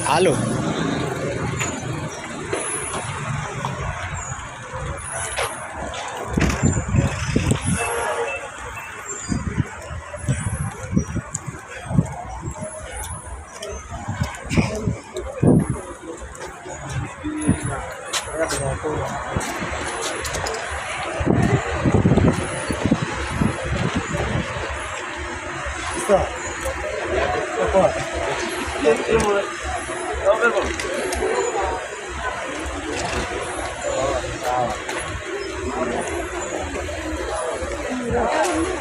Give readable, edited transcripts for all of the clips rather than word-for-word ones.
Halo.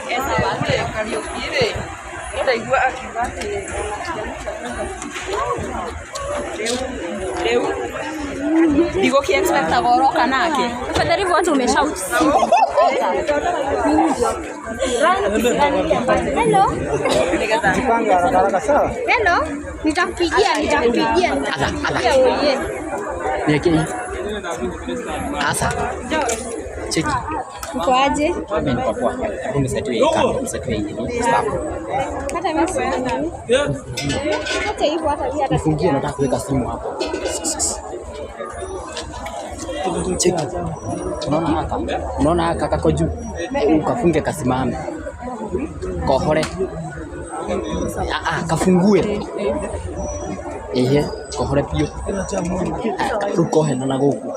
Essa base é karaoke. Ida igua akibate. Leo. Digo que expecta goroka nake. Tafadhali watu umeshout. Hello. Jipanga haraka sawa. Hello. Nitakupigia wewe. Niweke asa. Cheki. Uko aje? Mimi niko poa. Hebu nisaidie hii kama nisaidie hii. Stop. Hata mimi sioni. Hata hivyo hata mimi hata Nifungie, nataka kuweka simu hapo. Cheki. Unaona haka kako juu. Ukafunge kasimame. Kohore. Kafungue. Ehe, kohore pio. Rukohe na guku.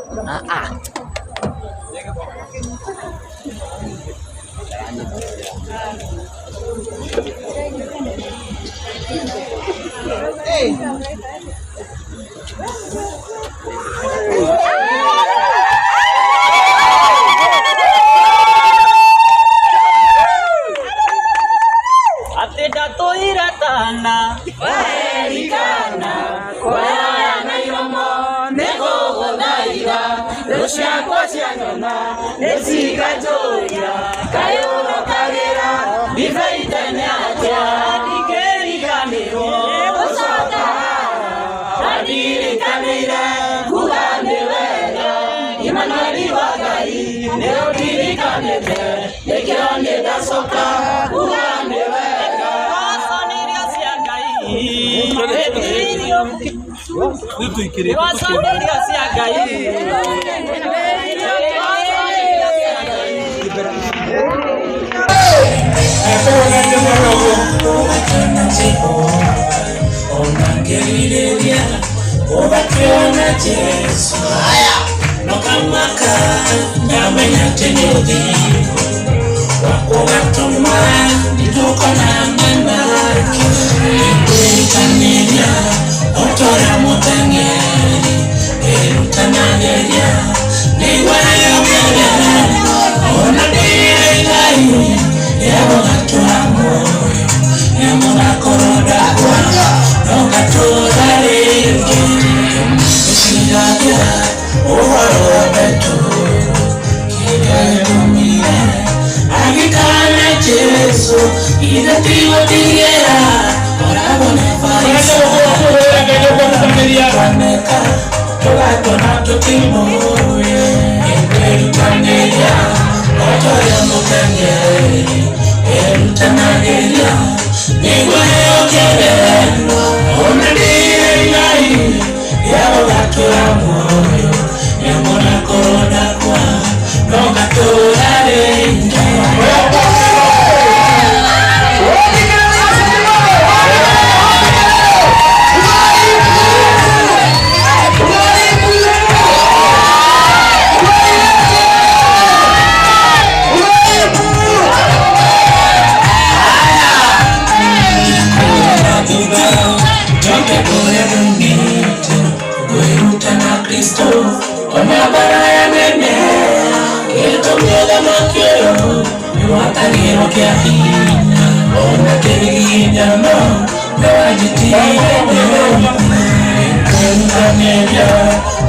Atedato iratana waerikana kwaya na iromo negogo naira rusha kwasianyona nesigajoria kayoro kagera bifaitane atia dikerikaniro osaka adirikanira kuganewera Imanueli wagai neodirikanete nekirone dasoka kuganewera Otora mutangeri, erutanageria, niwayo kelele, onadiri yabo gatura moyo, yamo nakoroda kwa, nogatura ringi, ishiragia, uhoro betu, kigatumia, agikana Jesu, idatiwa diera, orabone faisa. Waneka tola tona totimo Erutangeria Otoya mutangeri Erutanageria Nigwe okeleno Onadiri ngai Yabo gatura moyo Yamona koroda kwa Nogatura rengi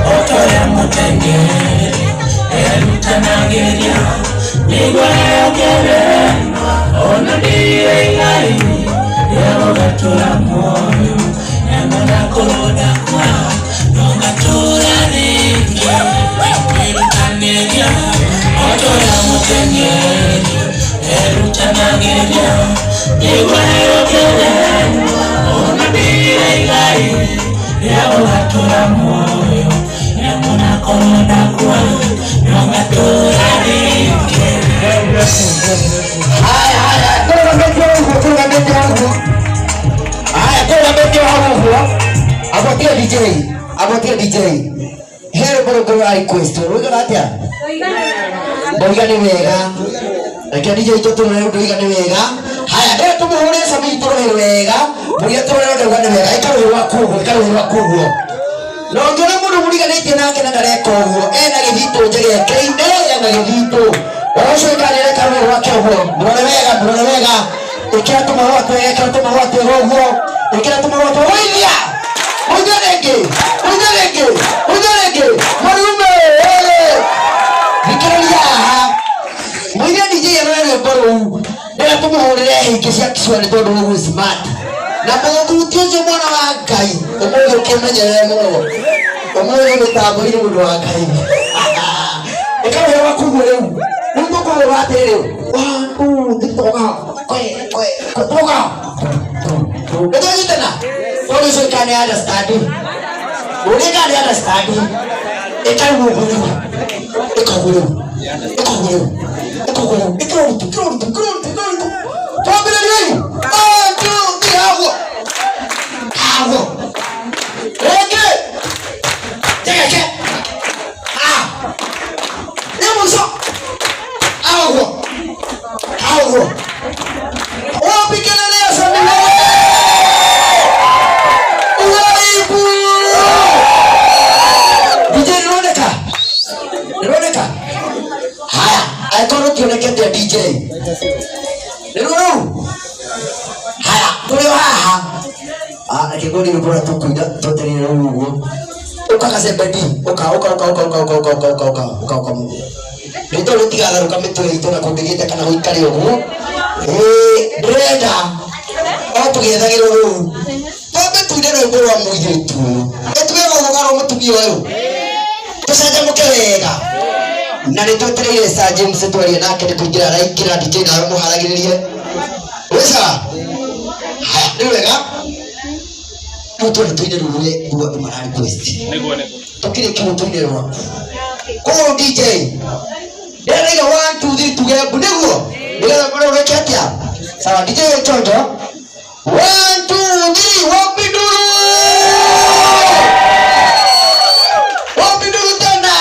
Otoya mutangeri, erutanageria, nigwayo keleno, onadiri ngai, yabo gatura moyo, yamona koroda kwa, nogatura ringi, erutanageria, otoya mutangeri, erutanageria, nigwayo keleno, onadiri ngai, yao hatura moyo yamuna kona kwa yonga turarike. Haya kuna beti wangu abotia DJ here boro request roga atia boiga ni wega reke DJ to tuna roga ni wega. Haya ndio tumuhore sami turo wega boiga turo roga ni wega ikaro wa kugo no ngora mundu muriga nitie nake na ndareka uguo ena githito njege keinde ena githito oco ikanire kawe wake uguo ndore wega ikira tumahote uguo ikira tumahote oilia Ujareke marume Victoria Mwenye DJ yanayo baro ndio tumuhorere hikisia kiswali todo no smart na mungu tuje mwana wa Ngai omoyo kemenyere muno omoyo mutabo iri mundu wa Ngai ekawe wa kugure mungu ko watere wangu nditoka toka ndio tena all so can understand. Uli can understand. DJ. Haya, tulio haha. Kigoni mbona tukuida toteni na ugo. Ukakasebedi, uka. Nito lutigala rukamito ito na kudigita kana huikari ugo. Breda. Otugetha giru. Pabe tuidero iboro wa muitu. Etuwe ngogaro mutumio yo. Tusaje mukewega. Na nitotereire Sir James twaria nake nitugira raikira DJ na muharagiririe wesa haya ni wega mutu tuine ruruye duwa marari quest nego tukire kimutuine ruwa ko DJ derega 1 2 3 tuge bunego ndigala bora ureketia sawa DJ chojo 1 2 3 wapiduru tena.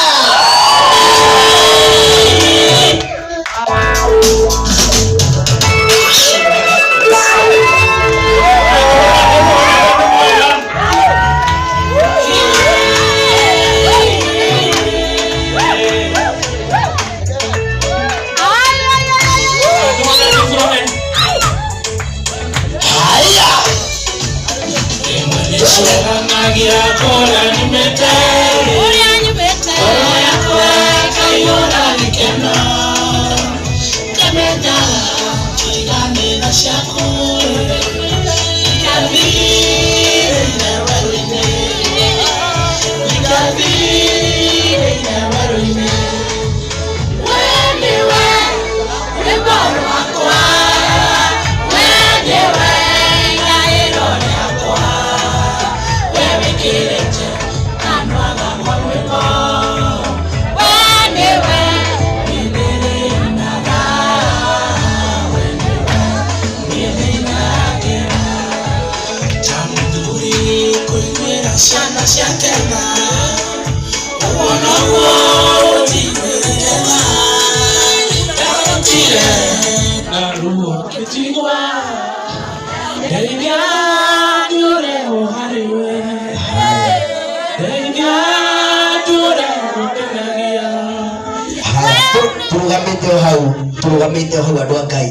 Tugamite hau andu Ngai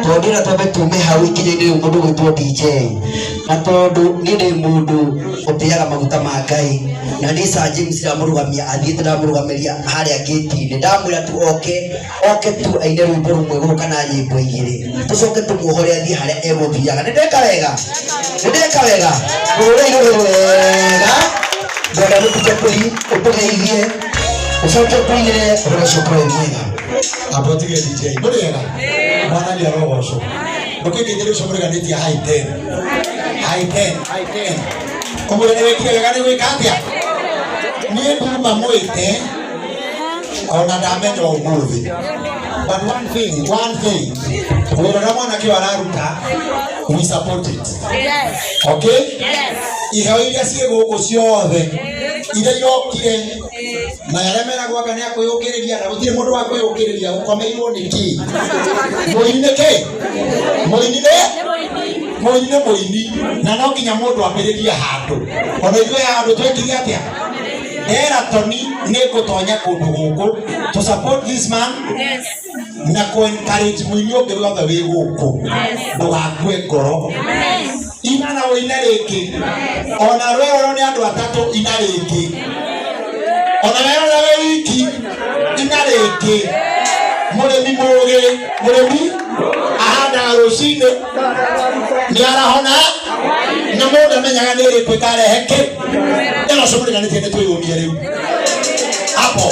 tondira tobe tume hau ikinye mundu gwitwo DJ na tondu ni ndi mundu utiaga maguta ma Ngai na ni Sir James ndamurugamia athiite ndamurugamiria haria gate-ini ndamwira tu oke tu aine rwimbo rumwe guka na nyimbo igiri tucoke tumuhore athie haria eguthiaga ndeka wega mureire wega ndona mutuje utugeithie ucoke kuinire urocokore mwega abotige DJ murega mwana ni arogosho mukigenyere ucomurega nitia high 10 Kumwene wekire wega ni gwika atia nie nduma mwite ona ndamenya umuthi. But one thing wira mwana kiwa araruta we support it. Yes. Okay? Yes. Iheo iria ciĩ gũkũ ciothe iria irokire na yaremera gwaka nĩ akwĩyũkĩrĩria na gũtirĩ mũndũ wa kwĩyũkĩrĩria ũkomeirwo nĩ kĩ mũini nĩ kĩ mũini nĩ mũini na no nginya mũndũ ambĩrĩrie handũ ona ithuĩ handũ twĩkire atĩa Eratoni nĩ ngũtonya kũndũ gũkũ to support this man. Yes. Na encourage mũini ũngĩ wothe wĩ gũkũ ndũgakue ngoro. Ina na wĩina rĩngĩ ona rweo nĩ andũ atatũ ina rĩngĩ ona wĩra wĩ wiki ina rĩngĩ mũrĩmi mũgĩ mũrĩmi ahanda rũcinĩ nĩ arahona na mũndũ amenyaga nĩ ĩrĩkũ ĩkarehe kĩ ĩno cũmũrĩganĩtie nĩ twĩyũmie rĩu hapo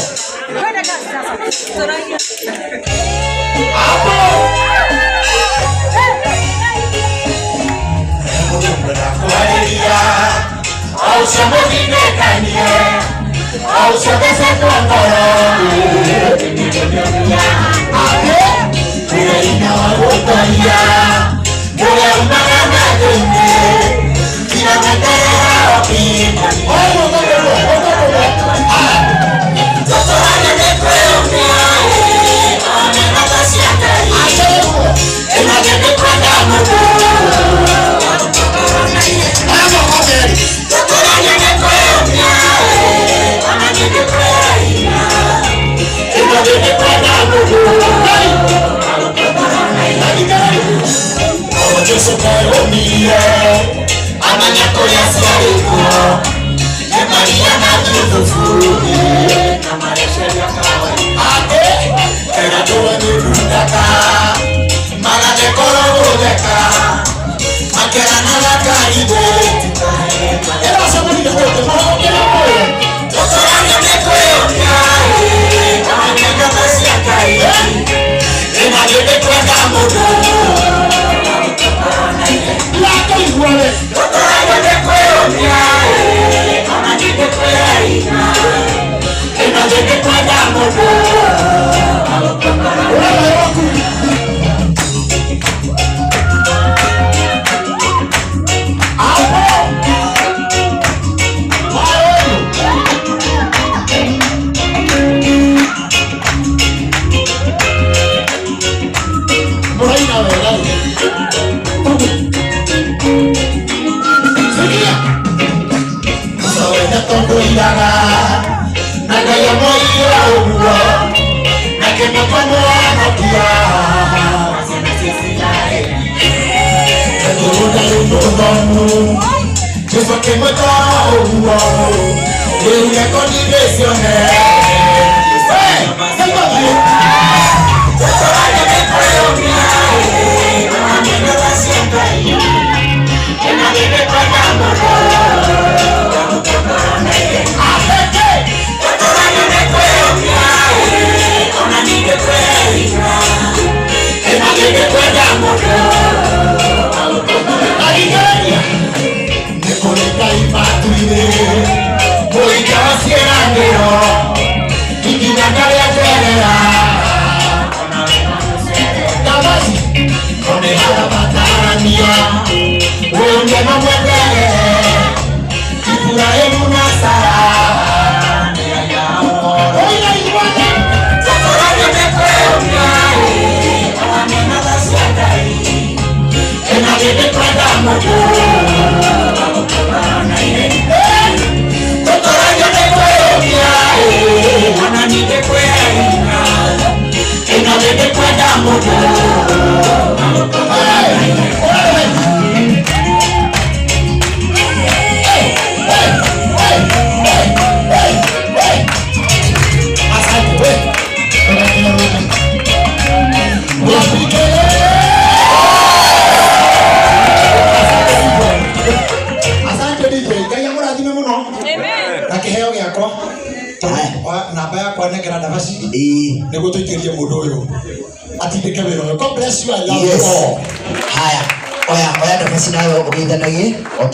namba yakwa negera nafasi niguo tuikirie mundu uyu atindike wira uyu. God bless you. I love you all. Haya, oya nafasi nayo ugeithanagie.